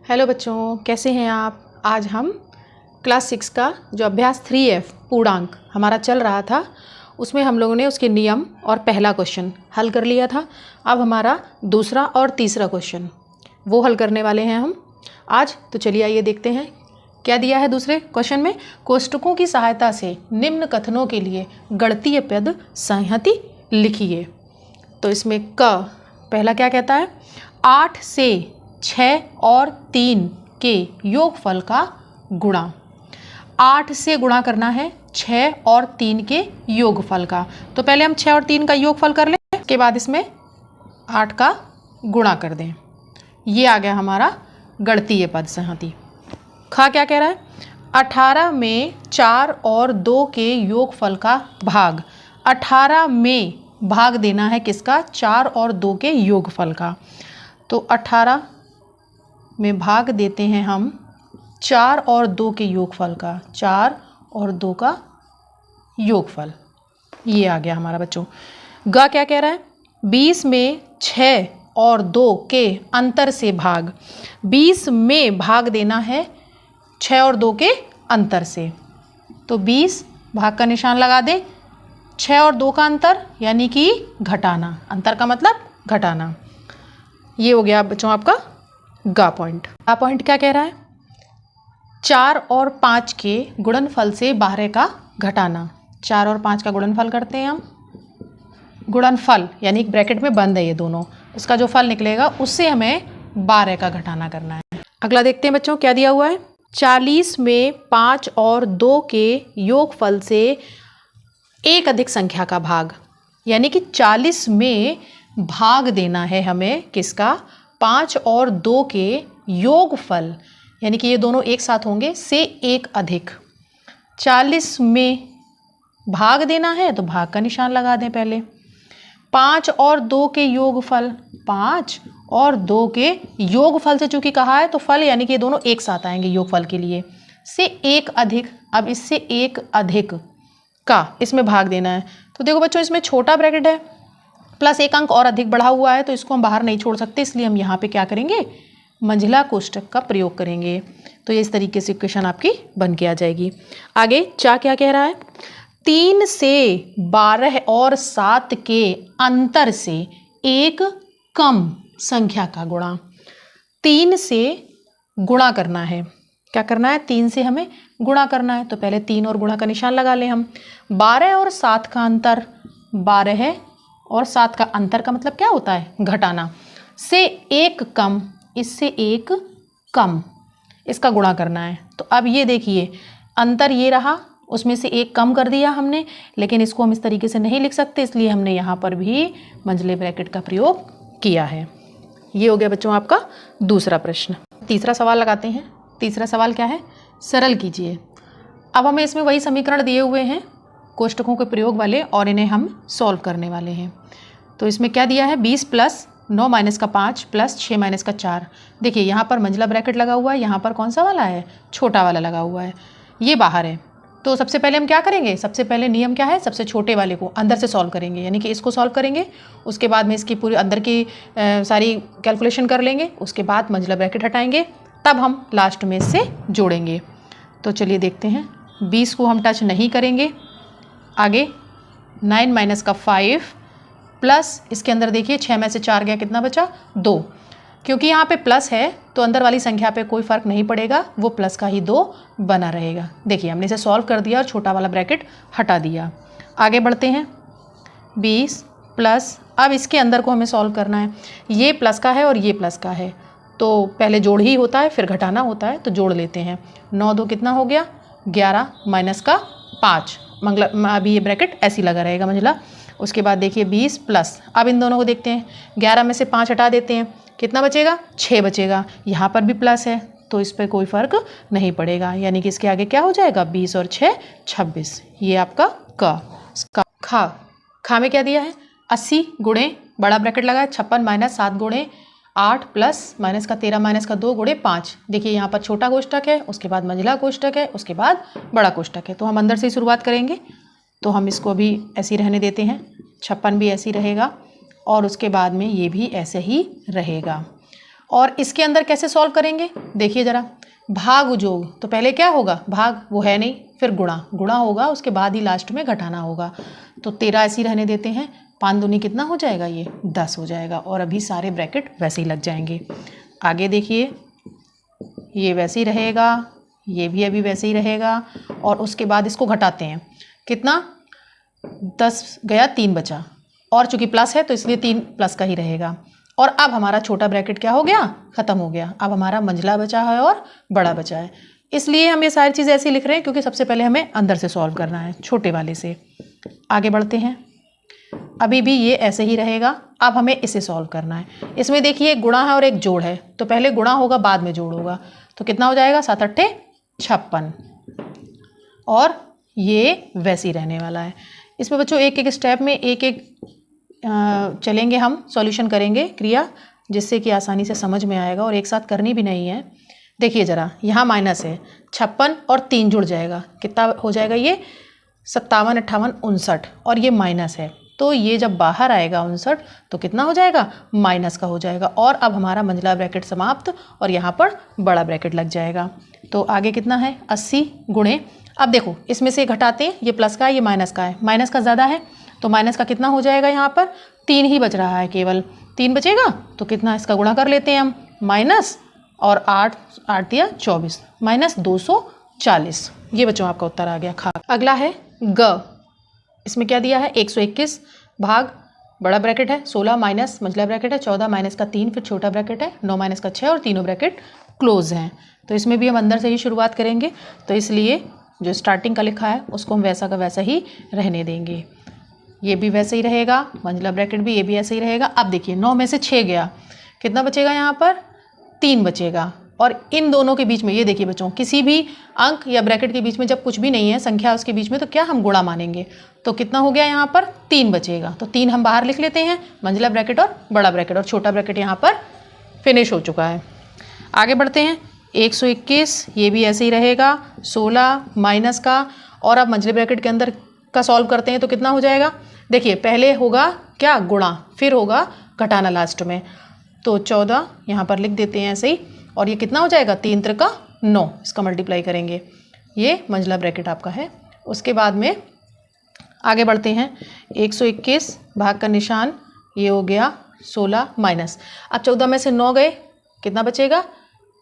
Hello बच्चों, कैसे हैं आप। आज हम क्लास 6 का जो अभ्यास 3F पूर्णांक हमारा चल रहा था उसमें हम लोगों ने उसके नियम और पहला क्वेश्चन हल कर लिया था। अब हमारा दूसरा और तीसरा क्वेश्चन वो हल करने वाले हैं हम आज। तो चलिए आइए देखते हैं क्या दिया है दूसरे क्वेश्चन में। कोष्टकों की सहायता से निम्न कथनों के लिए गणितीय पद संहति लिखिए। तो इसमें क पहला क्या कहता है, 8 से 6 और 3 के योगफल का गुणा। 8 से गुणा करना है 6 और 3 के योगफल का। तो पहले हम 6 और 3 का योगफल कर लें, उसके बाद इसमें 8 का गुणा कर दें। ये आ गया हमारा गणितीय पद संहति। खा क्या कह रहा है, 18 में 4 और 2 के योगफल का भाग। 18 में भाग देना है किसका, 4 और 2 के योगफल का। तो 18 में भाग देते हैं हम 4 और 2 के योगफल का, 4 और 2 का योगफल। ये आ गया हमारा बच्चों। ग क्या कह रहा है, 20 में 6 और 2 के अंतर से भाग। 20 में भाग देना है 6 और 2 के अंतर से। तो 20 भाग का निशान लगा दें, 6 और 2 का अंतर यानी कि घटाना, अंतर का मतलब घटाना। ये हो गया बच्चों आपका गा पॉइंट। गा पॉइंट क्या कह रहा है, 4 और 5 के गुणनफल से 12 का घटाना। 4 और 5 का गुणनफल करते हैं हम, गुणनफल यानी ब्रैकेट में बंद है ये दोनों, इसका जो फल निकलेगा उससे हमें 12 का घटाना करना है। अगला देखते हैं बच्चों क्या दिया हुआ है, 40 में 5 और 2 के योगफल से एक अधिक संख्या का भाग। यानी कि 40 में भाग देना है हमें किसका, 5 और 2 के योगफल, यानी कि ये दोनों एक साथ होंगे, से एक अधिक। 40 में भाग देना है तो भाग का निशान लगा दें पहले। 5 और 2 के योगफल, 5 और 2 के योगफल से चूंकि कहा है तो फल यानी कि ये दोनों एक साथ आएंगे योगफल के लिए, से एक अधिक। अब इससे एक अधिक का इसमें भाग देना है। तो देखो बच्चों, इसमें छोटा ब्रैकेट है प्लस एक अंक और अधिक बढ़ा हुआ है, तो इसको हम बाहर नहीं छोड़ सकते, इसलिए हम यहाँ पे क्या करेंगे, मंझला कोष्ठक का प्रयोग करेंगे। तो ये इस तरीके से इक्वेशन आपकी बन के आ जाएगी। आगे चा क्या कह रहा है, 3 से 12 और 7 के अंतर से एक कम संख्या का गुणा। 3 से गुणा करना है, क्या करना है, 3 से हमें गुणा करना है। तो पहले 3 और गुणा का निशान लगा लें हम। 12 और 7 का अंतर, 12 और 7 का अंतर का मतलब क्या होता है, घटाना। से एक कम, इससे एक कम, इसका गुणा करना है। तो अब ये देखिए, अंतर ये रहा, उसमें से एक कम कर दिया हमने, लेकिन इसको हम इस तरीके से नहीं लिख सकते, इसलिए हमने यहाँ पर भी मंझले ब्रैकेट का प्रयोग किया है। ये हो गया बच्चों आपका दूसरा प्रश्न। तीसरा सवाल लगाते हैं। तीसरा सवाल क्या है, सरल कीजिए। अब हमें इसमें वही समीकरण दिए हुए हैं कोष्टकों के प्रयोग वाले, और इन्हें हम सॉल्व करने वाले हैं। तो इसमें क्या दिया है, 20 प्लस 9 माइनस का 5 प्लस 6 माइनस का 4। देखिए यहाँ पर मंझला ब्रैकेट लगा हुआ है, यहाँ पर कौन सा वाला है, छोटा वाला लगा हुआ है, ये बाहर है। तो सबसे पहले हम क्या करेंगे, सबसे पहले नियम क्या है, सबसे छोटे वाले को अंदर से सॉल्व करेंगे, यानी कि इसको सॉल्व करेंगे, उसके बाद में इसकी पूरी अंदर की सारी कैलकुलेशन कर लेंगे, उसके बाद मंझला ब्रैकेट हटाएंगे, तब हम लास्ट में इससे जोड़ेंगे। तो चलिए देखते हैं, 20 को हम टच नहीं करेंगे। आगे 9 माइनस का 5 प्लस इसके अंदर देखिए 6 में से 4 गया, कितना बचा, 2। क्योंकि यहाँ पे प्लस है तो अंदर वाली संख्या पे कोई फ़र्क नहीं पड़ेगा, वो प्लस का ही 2 बना रहेगा। देखिए हमने इसे सॉल्व कर दिया और छोटा वाला ब्रैकेट हटा दिया। आगे बढ़ते हैं, 20 प्लस, अब इसके अंदर को हमें सॉल्व करना है। ये प्लस का है और ये प्लस का है, तो पहले जोड़ ही होता है फिर घटाना होता है, तो जोड़ लेते हैं। 9 2 कितना हो गया, 11 माइनस का 5। अभी ये ब्रैकेट ऐसी लगा रहेगा मंझला। उसके बाद देखिए 20 प्लस, अब इन दोनों को देखते हैं, 11 में से 5 हटा देते हैं, कितना बचेगा, 6 बचेगा। यहाँ पर भी प्लस है तो इस पर कोई फ़र्क नहीं पड़ेगा, यानी कि इसके आगे क्या हो जाएगा, 20 और 6 26। ये आपका का। खा में क्या दिया है, 80 गुणे, बड़ा ब्रैकेट लगा है, 56 माइनस 7 गुणे 8 प्लस माइनस का 13 माइनस का 2 गुणे 5। देखिए यहाँ पर छोटा कोष्ठक है, उसके बाद मंझला कोष्ठक है, उसके बाद बड़ा कोष्ठक है। तो हम अंदर से ही शुरुआत करेंगे, तो हम इसको अभी ऐसे ही रहने देते हैं, 56 भी ऐसे ही रहेगा और उसके बाद में ये भी ऐसे ही रहेगा। और इसके अंदर कैसे सॉल्व करेंगे देखिए ज़रा, भाग उजोग तो पहले क्या होगा, भाग वो है नहीं, फिर गुणा, गुणा होगा उसके बाद ही लास्ट में घटाना होगा। तो 13 ऐसे ही रहने देते हैं, 5 दूनी कितना हो जाएगा, ये 10 हो जाएगा और अभी सारे ब्रैकेट वैसे ही लग जाएंगे। आगे देखिए ये वैसे ही रहेगा, ये भी अभी वैसे ही रहेगा और उसके बाद इसको घटाते हैं, कितना 10 गया 3 बचा और चूंकि प्लस है तो इसलिए 3 प्लस का ही रहेगा। और अब हमारा छोटा ब्रैकेट क्या हो गया, ख़त्म हो गया। अब हमारा मंझला बचा है और बड़ा बचा है, इसलिए हम ये सारी चीज़ें ऐसे लिख रहे हैं क्योंकि सबसे पहले हमें अंदर से सॉल्व करना है, छोटे वाले से। आगे बढ़ते हैं, अभी भी ये ऐसे ही रहेगा, अब हमें इसे सॉल्व करना है। इसमें देखिए गुणा है और एक जोड़ है, तो पहले गुणा होगा बाद में जोड़ होगा, तो कितना हो जाएगा 7 अट्ठे 56 और ये वैसे ही रहने वाला है। इसमें बच्चों एक एक स्टेप में एक एक चलेंगे, हम सॉल्यूशन करेंगे क्रिया, जिससे कि आसानी से समझ में आएगा और एक साथ करनी भी नहीं है। देखिए ज़रा, यहाँ माइनस है, 56 और 3 जुड़ जाएगा, कितना हो जाएगा ये 57, 58, 59 और ये माइनस है, तो ये जब बाहर आएगा 59 तो कितना हो जाएगा, माइनस का हो जाएगा। और अब हमारा मंझला ब्रैकेट समाप्त और यहाँ पर बड़ा ब्रैकेट लग जाएगा। तो आगे कितना है 80 गुणे, अब देखो इसमें से घटाते हैं, ये प्लस का है ये माइनस का है, माइनस का ज़्यादा है तो माइनस का कितना हो जाएगा, यहाँ पर 3 ही बच रहा है, केवल 3 बचेगा तो कितना इसका गुणा कर लेते हैं हम, माइनस और 8 8 या 24 माइनस 240। ये बच्चों आपका उत्तर आ गया खा। अगला है ग, इसमें क्या दिया है 121 भाग बड़ा ब्रैकेट है 16 माइनस मंझला ब्रैकेट है 14 माइनस का 3 फिर छोटा ब्रैकेट है 9 माइनस का 6 और तीनों ब्रैकेट क्लोज हैं। तो इसमें भी हम अंदर से ही शुरुआत करेंगे, तो इसलिए जो स्टार्टिंग का लिखा है उसको हम वैसा का वैसा ही रहने देंगे। ये भी वैसे ही रहेगा, मंझला ब्रैकेट भी ये भी ऐसे ही रहेगा। अब देखिए 9 में से 6 गया, कितना बचेगा यहाँ पर 3 बचेगा और इन दोनों के बीच में ये देखिए बच्चों, किसी भी अंक या ब्रैकेट के बीच में जब कुछ भी नहीं है संख्या उसके बीच में, तो क्या हम गुणा मानेंगे, तो कितना हो गया यहाँ पर 3 बचेगा, तो 3 हम बाहर लिख लेते हैं, मंझला ब्रैकेट और बड़ा ब्रैकेट, और छोटा ब्रैकेट यहाँ पर फिनिश हो चुका है। आगे बढ़ते हैं 121, ये भी ऐसे ही रहेगा 16 माइनस का, और अब मंझले ब्रैकेट के अंदर का सॉल्व करते हैं तो कितना हो जाएगा, देखिए पहले होगा क्या गुणा, फिर होगा घटाना लास्ट में, तो 14 यहाँ पर लिख देते हैं ऐसे ही, और ये कितना हो जाएगा 3 त्रिका 9, इसका मल्टीप्लाई करेंगे, ये मंझला ब्रैकेट आपका है। उसके बाद में आगे बढ़ते हैं 121 भाग का निशान, ये हो गया 16 माइनस, अब 14 में से 9 गए, कितना बचेगा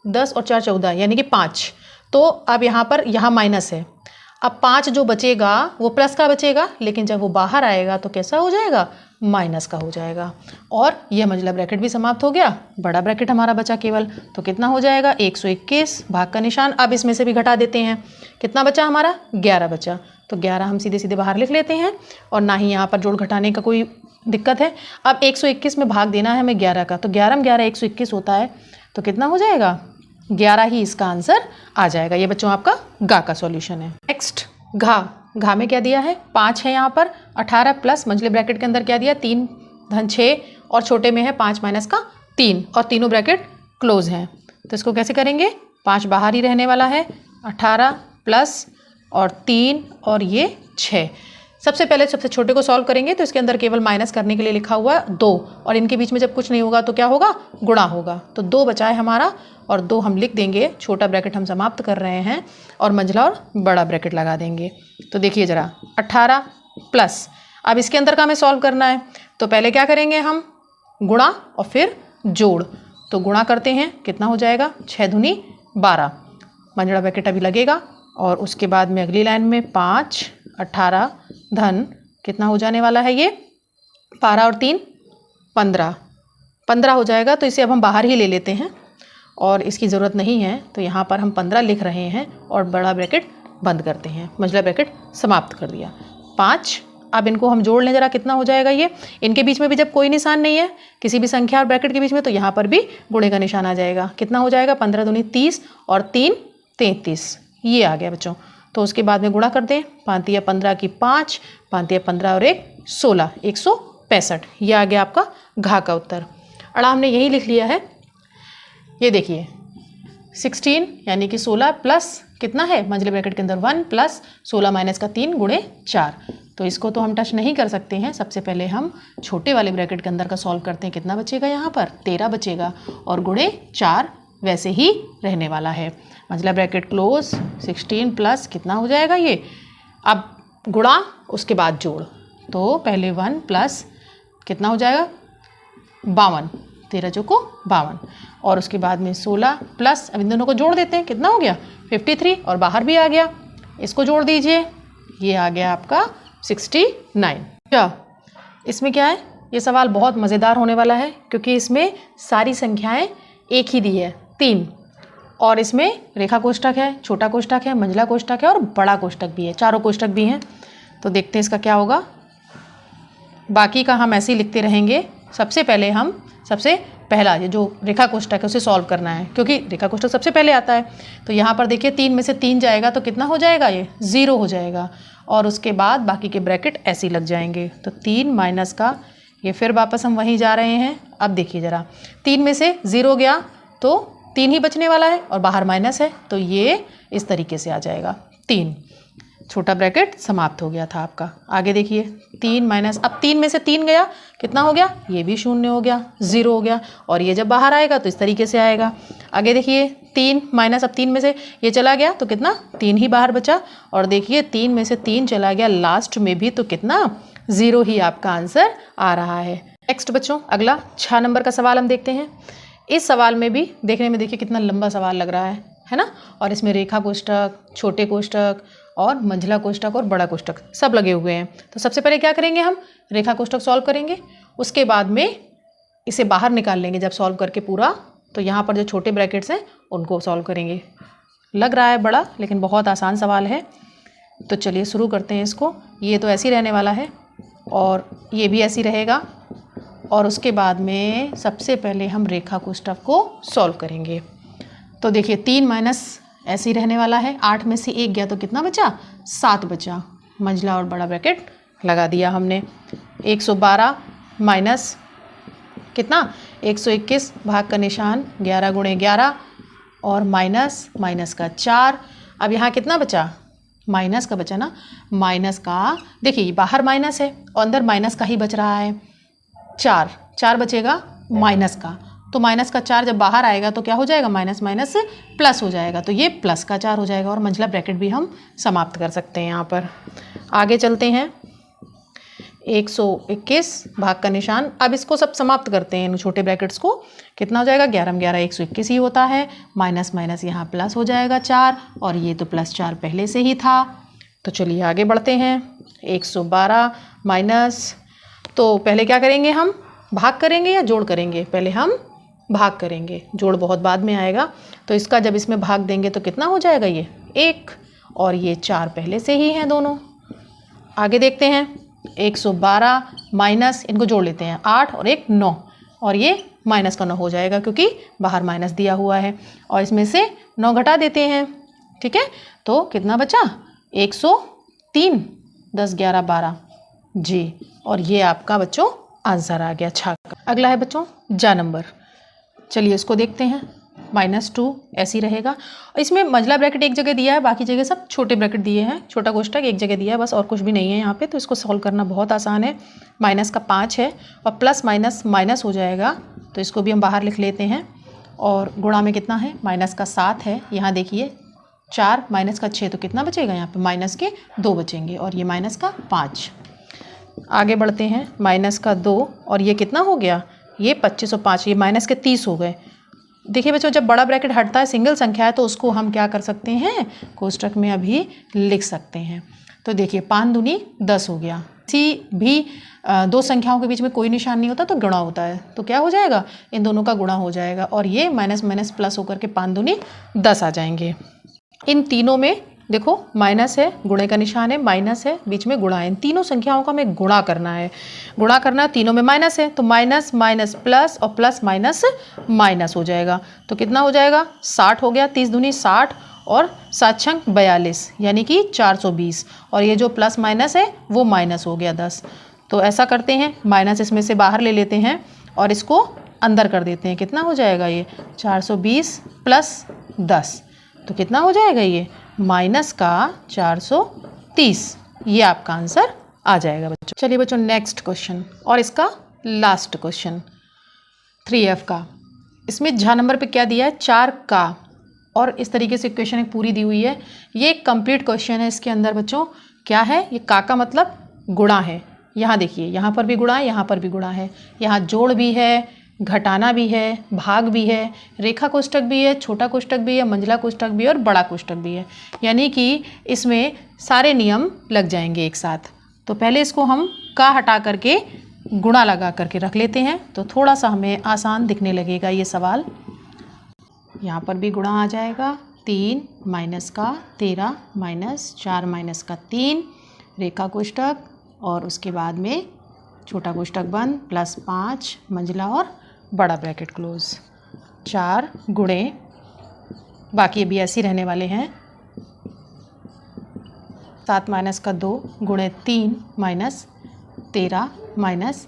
10 और 4 14 यानी कि 5, तो अब यहाँ पर यहाँ माइनस है, अब 5 जो बचेगा वो प्लस का बचेगा, लेकिन जब वो बाहर आएगा तो कैसा हो जाएगा, माइनस का हो जाएगा। और यह मंझला ब्रैकेट भी समाप्त हो गया, बड़ा ब्रैकेट हमारा बचा केवल, तो कितना हो जाएगा 121 भाग का निशान, अब इसमें से भी घटा देते हैं, कितना बचा हमारा 11 बचा, तो 11 हम सीधे सीधे बाहर लिख लेते हैं और ना ही यहाँ पर जोड़ घटाने का कोई दिक्कत है। अब 121 में भाग देना है हमें 11 का, तो 11 में 11 121 होता है, तो कितना हो जाएगा 11 ही इसका आंसर आ जाएगा। ये बच्चों आपका गा का सॉल्यूशन है। नेक्स्ट घा, घा में क्या दिया है 5 है यहाँ पर, 18 प्लस मंझले ब्रैकेट के अंदर क्या दिया 3 धन 6 और छोटे में है 5 माइनस का 3 और तीनों ब्रैकेट क्लोज हैं, तो इसको कैसे करेंगे, 5 बाहर ही रहने वाला है, 18 प्लस और 3 और ये 6। सबसे पहले सबसे छोटे को सॉल्व करेंगे तो इसके अंदर केवल माइनस करने के लिए लिखा हुआ 2, और इनके बीच में जब कुछ नहीं होगा तो क्या होगा, गुणा होगा, तो 2 बचा है हमारा और 2 हम लिख देंगे, छोटा ब्रैकेट हम समाप्त कर रहे हैं और मंझला और बड़ा ब्रैकेट लगा देंगे। तो देखिए ज़रा 18 प्लस, अब इसके अंदर का हमें सॉल्व करना है, तो पहले क्या करेंगे हम गुणा और फिर जोड़, तो गुणा करते हैं, कितना हो जाएगा 6 दूनी 12, मंझला ब्रैकेट अभी लगेगा, और उसके बाद में अगली लाइन में 5 18 धन कितना हो जाने वाला है, ये 12 और 3 15 हो जाएगा, तो इसे अब हम बाहर ही ले लेते हैं और इसकी ज़रूरत नहीं है, तो यहाँ पर हम 15 लिख रहे हैं और बड़ा ब्रैकेट बंद करते हैं, मंझला ब्रैकेट समाप्त कर दिया 5। अब इनको हम जोड़ लें ज़रा, कितना हो जाएगा ये, इनके बीच में भी जब कोई निशान नहीं है किसी भी संख्या और ब्रैकेट के बीच में, तो यहाँ पर भी गुणे का निशान आ जाएगा, कितना हो जाएगा 15 दूनी 30 और 3 33, ये आ गया बच्चों। तो उसके बाद में गुणा कर दें, 5 या 15 की 5, 5 या 15 और 1 16, 165, ये आ गया आपका घा का उत्तर। अड़ा हमने यही लिख लिया है, ये देखिए 16 यानी कि 16 प्लस कितना है मंझले ब्रैकेट के अंदर 1 प्लस 16 माइनस का 3 गुणे 4। तो इसको तो हम टच नहीं कर सकते हैं। सबसे पहले हम छोटे वाले ब्रैकेट के अंदर का सॉल्व करते हैं। कितना बचेगा यहाँ पर 13 बचेगा और गुणे 4 वैसे ही रहने वाला है। मंझला ब्रैकेट क्लोज 16 प्लस कितना हो जाएगा ये, अब गुणा उसके बाद जोड़, तो पहले 1 प्लस कितना हो जाएगा 52, 13 चौको 52 और उसके बाद में 16 प्लस, अब इन दोनों को जोड़ देते हैं, कितना हो गया 53 और बाहर भी आ गया, इसको जोड़ दीजिए, ये आ गया आपका 69। क्या इसमें क्या है, ये सवाल बहुत मज़ेदार होने वाला है क्योंकि इसमें सारी संख्याएं एक ही दी है 3 और इसमें रेखा कोष्ठक है, छोटा कोष्ठक है, मंझला कोष्ठक है और बड़ा कोष्ठक भी है, चारों कोष्ठक भी हैं। तो देखते हैं इसका क्या होगा। बाकी का हम ऐसे ही लिखते रहेंगे। सबसे पहले हम सबसे पहला ये जो रेखा कोष्ठक है उसे सॉल्व करना है क्योंकि रेखा कोष्ठक सबसे पहले आता है। तो यहाँ पर देखिए 3 में से 3 जाएगा तो कितना हो जाएगा, ये 0 हो जाएगा और उसके बाद बाकी के ब्रैकेट ऐसे ही लग जाएंगे। तो 3 माइनस का ये फिर वापस हम वहीं जा रहे हैं। अब देखिए ज़रा 3 में से 0 गया तो 3 ही बचने वाला है और बाहर माइनस है तो ये इस तरीके से आ जाएगा 3। छोटा ब्रैकेट समाप्त हो गया था आपका। आगे देखिए 3 माइनस, अब 3 में से 3 गया कितना हो गया, ये भी 0 हो गया, 0 हो गया और ये जब बाहर आएगा तो इस तरीके से आएगा। आगे देखिए 3 माइनस, अब 3 में से ये चला गया तो कितना 3 ही बाहर बचा और देखिए 3 में से 3 चला गया लास्ट में भी तो कितना 0 ही आपका आंसर आ रहा है। नेक्स्ट बच्चों अगला 6 नंबर का सवाल हम देखते हैं। इस सवाल में भी देखने में देखिए कितना लंबा सवाल लग रहा है ना, और इसमें रेखा कोष्ठक, छोटे कोष्ठक और मंझला कोष्ठक और बड़ा कोष्ठक सब लगे हुए हैं। तो सबसे पहले क्या करेंगे, हम रेखा कोष्ठक सॉल्व करेंगे, उसके बाद में इसे बाहर निकाल लेंगे जब सॉल्व करके पूरा। तो यहाँ पर जो छोटे ब्रैकेट्स हैं उनको सॉल्व करेंगे। लग रहा है बड़ा लेकिन बहुत आसान सवाल है। तो चलिए शुरू करते हैं इसको। ये तो ऐसे ही रहने वाला है और ये भी ऐसे ही रहेगा और उसके बाद में सबसे पहले हम रेखा कोष्ठक को सॉल्व करेंगे। तो देखिए 3 माइनस ऐसे ही रहने वाला है, 8 में से 1 गया तो कितना बचा 7 बचा। मंझला और बड़ा ब्रैकेट लगा दिया हमने। 112 माइनस कितना 121, भाग का निशान 11 गुणे 11 और माइनस माइनस का 4। अब यहाँ कितना बचा, माइनस का बचा ना, माइनस का देखिए बाहर माइनस है और अंदर माइनस का ही बच रहा है। 4 बचेगा माइनस का, तो माइनस का 4 जब बाहर आएगा तो क्या हो जाएगा, माइनस माइनस प्लस हो जाएगा, तो ये प्लस का 4 हो जाएगा और मंझला ब्रैकेट भी हम समाप्त कर सकते हैं। यहाँ पर आगे चलते हैं। 121 भाग का निशान, अब इसको सब समाप्त करते हैं इन छोटे ब्रैकेट्स को। कितना हो जाएगा 11 11 121 ही होता है, माइनस माइनस यहाँ प्लस हो जाएगा 4 और ये तो प्लस 4 पहले से ही था। तो चलिए आगे बढ़ते हैं। 112 माइनस, तो पहले क्या करेंगे, हम भाग करेंगे या जोड़ करेंगे, पहले हम भाग करेंगे, जोड़ बहुत बाद में आएगा। तो इसका जब इसमें भाग देंगे तो कितना हो जाएगा, ये 1 और ये 4 पहले से ही हैं दोनों। आगे देखते हैं 112 माइनस, इनको जोड़ लेते हैं 8 और 1 9 और ये माइनस का 9 हो जाएगा क्योंकि बाहर माइनस दिया हुआ है और इसमें से 9 घटा देते हैं। ठीक है, तो कितना बचा 103, 10 11 12 जी, और ये आपका बच्चों आंसर आ गया छा का। अगला है बच्चों जा नंबर, चलिए इसको देखते हैं। -2 ऐसे ही रहेगा। इसमें मंझला ब्रैकेट एक जगह दिया है, बाकी जगह सब छोटे ब्रैकेट दिए हैं। छोटा कोष्ठक एक जगह दिया है बस, और कुछ भी नहीं है यहाँ पे, तो इसको सॉल्व करना बहुत आसान है। माइनस का 5 है और प्लस माइनस माइनस हो जाएगा, तो इसको भी हम बाहर लिख लेते हैं। और गुणा में कितना है, माइनस का 7 है। यहाँ देखिए 4 माइनस का 6, तो कितना बचेगा यहाँ पे, माइनस के 2 बचेंगे और ये माइनस का 5। आगे बढ़ते हैं, माइनस का 2 और ये कितना हो गया, ये 25 और 5, ये माइनस के 30 हो गए। देखिए बच्चों जब बड़ा ब्रैकेट हटता है, सिंगल संख्या है, तो उसको हम क्या कर सकते हैं, कोष्ठक में अभी लिख सकते हैं। तो देखिए 5 दूनी 10 हो गया। किसी भी दो संख्याओं के बीच में कोई निशान नहीं होता तो गुणा होता है, तो क्या हो जाएगा, इन दोनों का गुणा हो जाएगा और ये माइनस माइनस प्लस होकर के 5 दूनी 10 आ जाएंगे। इन तीनों में देखो माइनस है, गुणे का निशान है, माइनस है, बीच में गुणा है। इन तीनों संख्याओं का हमें गुणा करना है। गुणा करना, तीनों में माइनस है तो माइनस माइनस प्लस और प्लस माइनस माइनस हो जाएगा। तो कितना हो जाएगा, 60 हो गया। 30 दूनी 60 और 7 छंग 42 यानी कि 420, और ये जो प्लस माइनस है वो माइनस हो गया 10। तो ऐसा करते हैं, माइनस इसमें से बाहर ले लेते हैं और इसको अंदर कर देते हैं। कितना हो जाएगा, ये 420 प्लस 10, तो कितना हो जाएगा, ये माइनस का 430। ये आपका आंसर आ जाएगा बच्चों। चलिए बच्चों नेक्स्ट क्वेश्चन, और इसका लास्ट क्वेश्चन 3F का। इसमें झ नंबर पे क्या दिया है, 4 का, और इस तरीके से इक्वेशन एक पूरी दी हुई है। ये एक कंप्लीट क्वेश्चन है। इसके अंदर बच्चों क्या है, ये का मतलब गुणा है। यहाँ देखिए, यहाँ पर भी गुणा है, यहाँ पर भी गुणा है, यहाँ जोड़ भी है, घटाना भी है, भाग भी है, रेखा कोष्ठक भी है, छोटा कोष्ठक भी है, मंझला कोष्ठक भी है और बड़ा कोष्ठक भी है। यानी कि इसमें सारे नियम लग जाएंगे एक साथ। तो पहले इसको हम का हटा करके गुणा लगा करके रख लेते हैं, तो थोड़ा सा हमें आसान दिखने लगेगा ये सवाल। यहाँ पर भी गुणा आ जाएगा, 3 माइनस का 13 माइनस 4 माइनस का 3 रेखा कोष्ठक, और उसके बाद में छोटा कोष्ठक बंद प्लस 5 मंझला और बड़ा ब्रैकेट क्लोज। 4 गुणे, बाकी अभी ऐसे ही रहने वाले हैं, 7 माइनस का 2 गुणे 3 माइनस 13 माइनस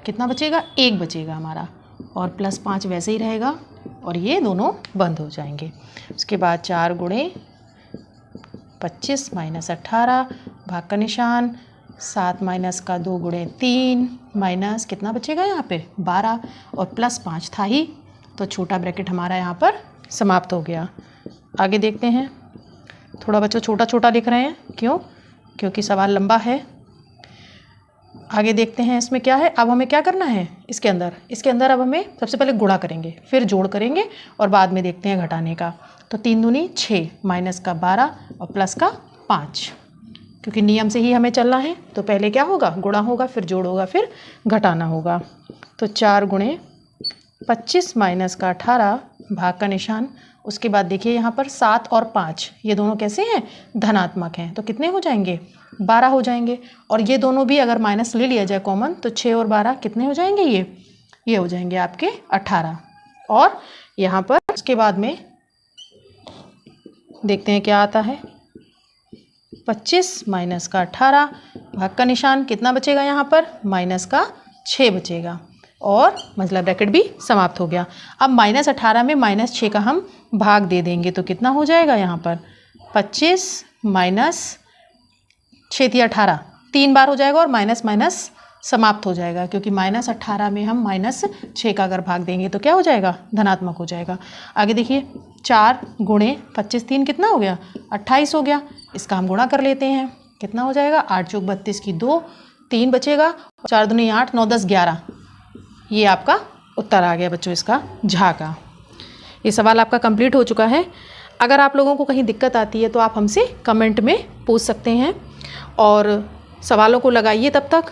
कितना बचेगा, 1 बचेगा हमारा, और प्लस 5 वैसे ही रहेगा, और ये दोनों बंद हो जाएंगे। उसके बाद 4 गुणे 25 माइनस 18 भाग का निशान, 7 माइनस का 2 गुणे 3 माइनस कितना बचेगा यहाँ पे 12, और प्लस 5 था ही, तो छोटा ब्रैकेट हमारा यहाँ पर समाप्त हो गया। आगे देखते हैं। थोड़ा बच्चों छोटा छोटा लिख रहे हैं, क्यों, क्योंकि सवाल लंबा है। आगे देखते हैं इसमें क्या है। अब हमें क्या करना है इसके अंदर अब हमें सबसे पहले गुणा करेंगे, फिर जोड़ करेंगे, और बाद में देखते हैं घटाने का। तो 3 दूनी 6 माइनस का 12 और प्लस का 5, क्योंकि नियम से ही हमें चलना है। तो पहले क्या होगा, गुणा होगा, फिर जोड़ होगा, फिर घटाना होगा। तो 4 गुणे 25 माइनस का 18 भाग का निशान। उसके बाद देखिए यहाँ पर 7 और 5 ये दोनों कैसे हैं, धनात्मक हैं, तो कितने हो जाएंगे, 12 हो जाएंगे। और ये दोनों भी अगर माइनस ले लिया जाए कॉमन, तो 6 और 12 कितने हो जाएंगे, ये हो जाएंगे आपके 18। और यहाँ पर उसके बाद में देखते हैं क्या आता है, 25 माइनस का 18 भाग का निशान, कितना बचेगा यहाँ पर, माइनस का 6 बचेगा, और मतलब ब्रैकेट भी समाप्त हो गया। अब माइनस 18 में माइनस 6 का हम भाग दे देंगे, तो कितना हो जाएगा यहाँ पर 25 माइनस 6 थी 18, 3 बार हो जाएगा, और माइनस माइनस समाप्त हो जाएगा, क्योंकि माइनस 18 में हम माइनस 6 का अगर भाग देंगे तो क्या हो जाएगा, धनात्मक हो जाएगा। आगे देखिए 4 गुणे 25 3 कितना हो गया, 28 हो गया। इसका हम गुणा कर लेते हैं, कितना हो जाएगा, 8 + 32 की 2, 3 बचेगा, 4 दूनी 8 9 10 11। ये आपका उत्तर आ गया बच्चों इसका झा का। ये सवाल आपका कंप्लीट हो चुका है। अगर आप लोगों को कहीं दिक्कत आती है तो आप हमसे कमेंट में पूछ सकते हैं, और सवालों को लगाइए। तब तक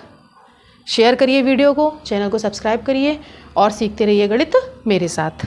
शेयर करिए वीडियो को, चैनल को सब्सक्राइब करिए, और सीखते रहिए गणित मेरे साथ।